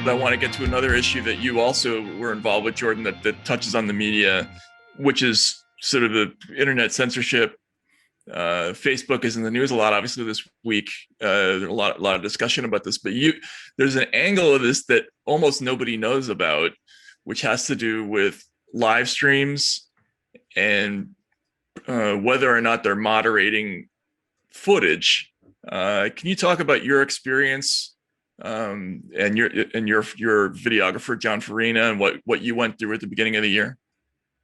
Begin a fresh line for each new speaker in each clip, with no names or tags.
I want to get to another issue that you also were involved with, Jordan, that touches on the media, which is sort of the internet censorship. Facebook is in the news a lot, obviously, this week. There's a lot of discussion about this, but there's an angle of this that almost nobody knows about, which has to do with live streams and whether or not they're moderating footage. Can you talk about your experience and your videographer John Farina and what you went through at the beginning of the year?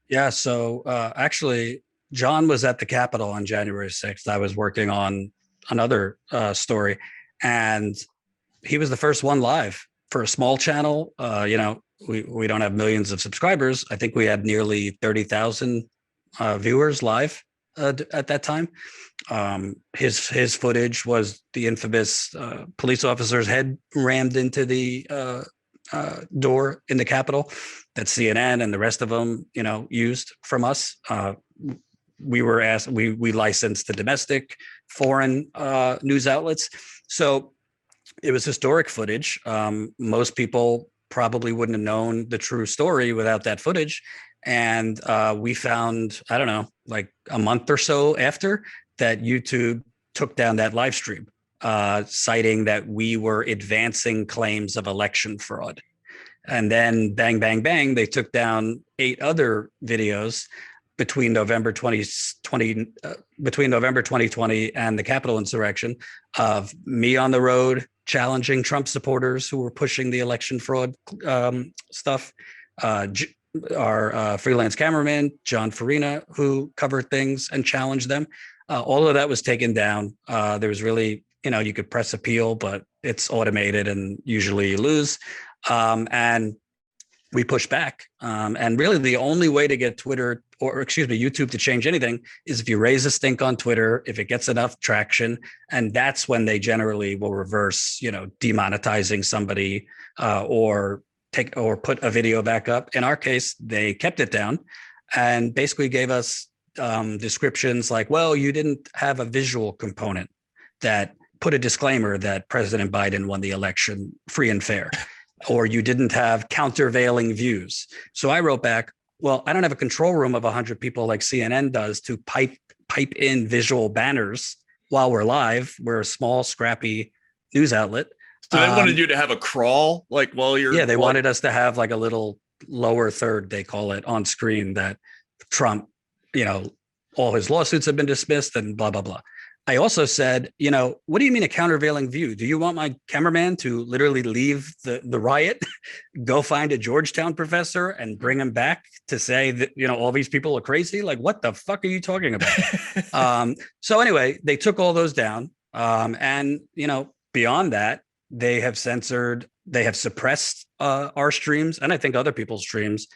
Yeah, so actually, John was at the Capitol on January 6th. I was working on another story, and he was the first one live for a small channel. We don't have millions of subscribers. I think we had nearly 30,000 viewers live at that time. His footage was the infamous police officer's head rammed into the door in the Capitol that CNN and the rest of them, used from us. We were asked, we licensed to domestic, foreign news outlets. So it was historic footage. Most people probably wouldn't have known the true story without that footage. And we found, I don't know, like a month or so after that, YouTube took down that live stream, citing that we were advancing claims of election fraud. And then bang, bang, bang, they took down 8 other videos between November 2020 and the Capitol insurrection of me on the road challenging Trump supporters who were pushing the election fraud stuff. Our freelance cameraman, John Farina, who covered things and challenged them. All of that was taken down. There was really, you could press appeal, but it's automated and usually you lose. And we push back. And really the only way to get YouTube to change anything is if you raise a stink on Twitter, if it gets enough traction, and that's when they generally will reverse, demonetizing somebody or put a video back up. In our case, they kept it down and basically gave us descriptions like, well, you didn't have a visual component that put a disclaimer that President Biden won the election free and fair. Or you didn't have countervailing views. So I wrote back, well, I don't have a control room of 100 people like CNN does to pipe in visual banners while we're live. We're a small, scrappy news outlet.
So they wanted you to have a crawl, like while you're...
Yeah, they wanted us to have like a little lower third, they call it, on screen that Trump, all his lawsuits have been dismissed and blah, blah, blah. I also said, what do you mean a countervailing view? Do you want my cameraman to literally leave the riot, go find a Georgetown professor and bring him back to say that, all these people are crazy? Like, what the fuck are you talking about? So anyway, they took all those down. And, beyond that, they have suppressed our streams, and I think other people's streams,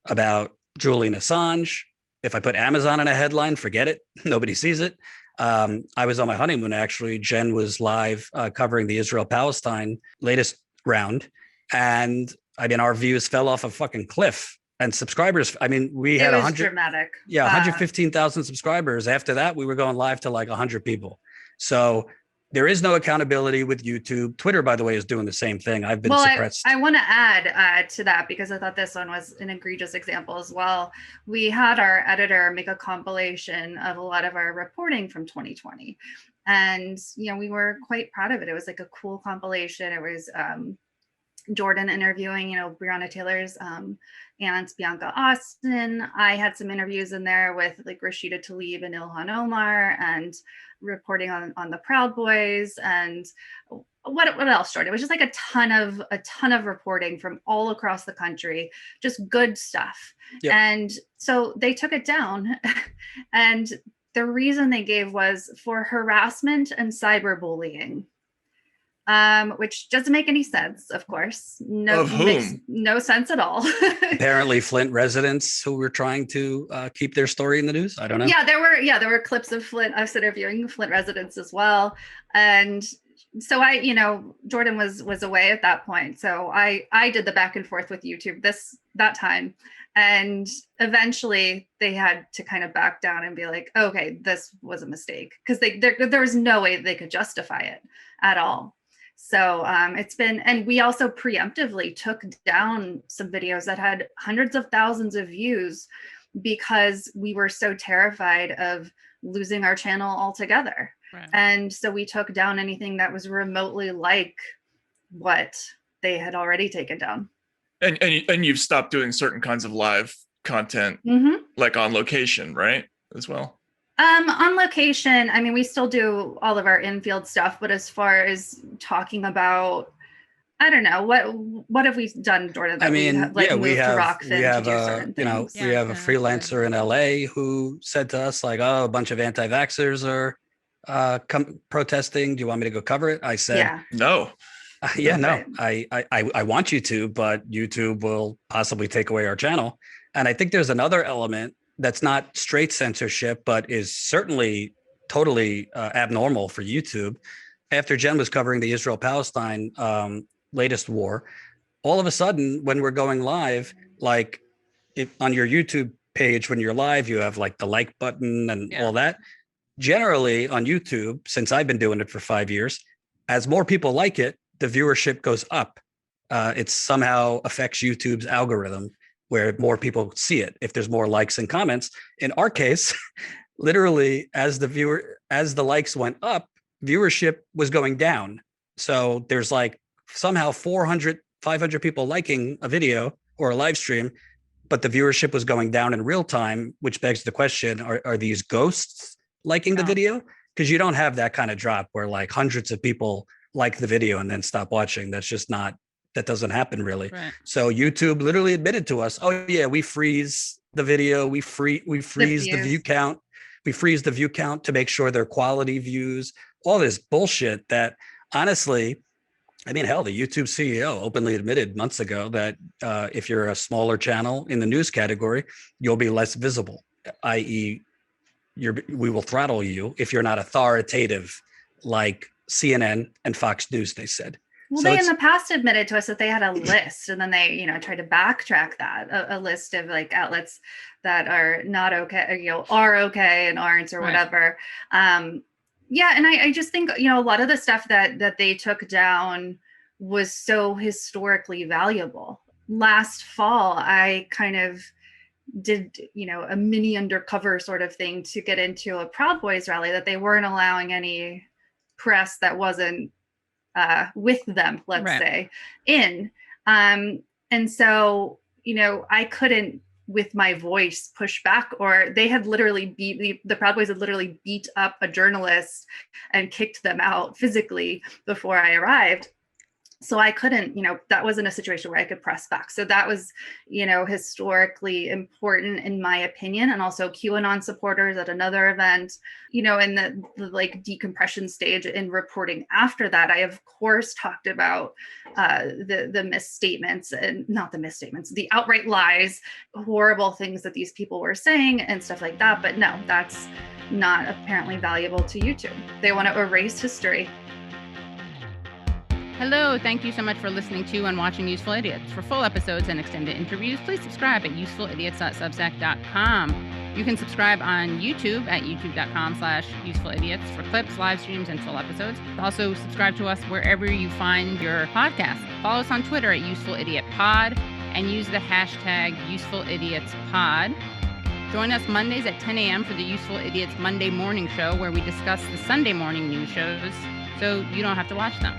about Julian Assange. If I put Amazon in a headline, forget it. Nobody sees it. I was on my honeymoon, actually. Jen was live covering the Israel-Palestine latest round. And our views fell off a fucking cliff. And subscribers, we had 115,000 subscribers. After that, we were going live to like 100 people. So there is no accountability with YouTube. Twitter, by the way, is doing the same thing. I've been suppressed.
I want to add to that because I thought this one was an egregious example as well. We had our editor make a compilation of a lot of our reporting from 2020. And, we were quite proud of it. It was like a cool compilation. It was Jordan interviewing, Breonna Taylor's aunt, Bianca Austin. I had some interviews in there with like Rashida Tlaib and Ilhan Omar, and reporting on the Proud Boys, and what else, Jordan? It was just like a ton of reporting from all across the country, just good stuff. Yep. And so they took it down, and the reason they gave was for harassment and cyberbullying. Which doesn't make any sense, of course. Makes no sense at all.
Apparently Flint residents who were trying to keep their story in the news. I don't know.
Yeah, there were clips of Flint. I was interviewing Flint residents as well. And so Jordan was away at that point. So I did the back and forth with YouTube that time. And eventually they had to kind of back down and be like, okay, this was a mistake. Because there was no way they could justify it at all. So it's been, and we also preemptively took down some videos that had hundreds of thousands of views because we were so terrified of losing our channel altogether. Right. And so we took down anything that was remotely like what they had already taken down.
And you've stopped doing certain kinds of live content, like on location, right? As well.
On location, I mean, we still do all of our infield stuff, but as far as talking about, I don't know, what have we done, Jordan?
I mean, we have a freelancer in LA who said to us like, "Oh, a bunch of anti-vaxxers are protesting. Do you want me to go cover it?" I said,
"No."
No, I want you to, but YouTube will possibly take away our channel. And I think there's another element that's not straight censorship, but is certainly totally abnormal for YouTube. After Jen was covering the Israel-Palestine latest war, all of a sudden, when we're going live, like on your YouTube page, when you're live, you have like the like button and all that. Generally on YouTube, since I've been doing it for 5 years, as more people like it, the viewership goes up. It somehow affects YouTube's algorithm where more people see it if there's more likes and comments. In our case, literally as the likes went up, viewership was going down. So there's like somehow 400, 500 people liking a video or a live stream, but the viewership was going down in real time, which begs the question, are these ghosts liking the video? Because you don't have that kind of drop where like hundreds of people like the video and then stop watching. That's just not, that doesn't happen really. Right. So YouTube literally admitted to us, oh yeah, we freeze the video, we freeze the view count. We freeze the view count to make sure they're quality views, all this bullshit that honestly, I mean, hell, the YouTube CEO openly admitted months ago that if you're a smaller channel in the news category, you'll be less visible, i.e. we will throttle you if you're not authoritative like CNN and Fox News, they said.
Well, they in the past admitted to us that they had a list, and then they, tried to backtrack that, a list of like outlets that are not okay, are okay and aren't or whatever. Yeah, and I just think, a lot of the stuff that they took down was so historically valuable. Last fall, I kind of did, a mini undercover sort of thing to get into a Proud Boys rally that they weren't allowing any press that wasn't with them, let's say, in. And so, I couldn't, with my voice, push back, or they had literally the Proud Boys had literally beat up a journalist and kicked them out physically before I arrived. So I couldn't, that wasn't a situation where I could press back. So that was, historically important in my opinion. And also QAnon supporters at another event, in the like decompression stage in reporting after that, I of course talked about the misstatements, and not the misstatements, the outright lies, horrible things that these people were saying and stuff like that. But no, that's not apparently valuable to YouTube. They want to erase history.
Hello, thank you so much for listening to and watching Useful Idiots. For full episodes and extended interviews, please subscribe at usefulidiots.substack.com. You can subscribe on YouTube at youtube.com/usefulidiots for clips, live streams, and full episodes. Also, subscribe to us wherever you find your podcast. Follow us on Twitter at UsefulIdiotPod and use the hashtag UsefulIdiotsPod. Join us Mondays at 10 a.m. for the Useful Idiots Monday Morning Show, where we discuss the Sunday morning news shows so you don't have to watch them.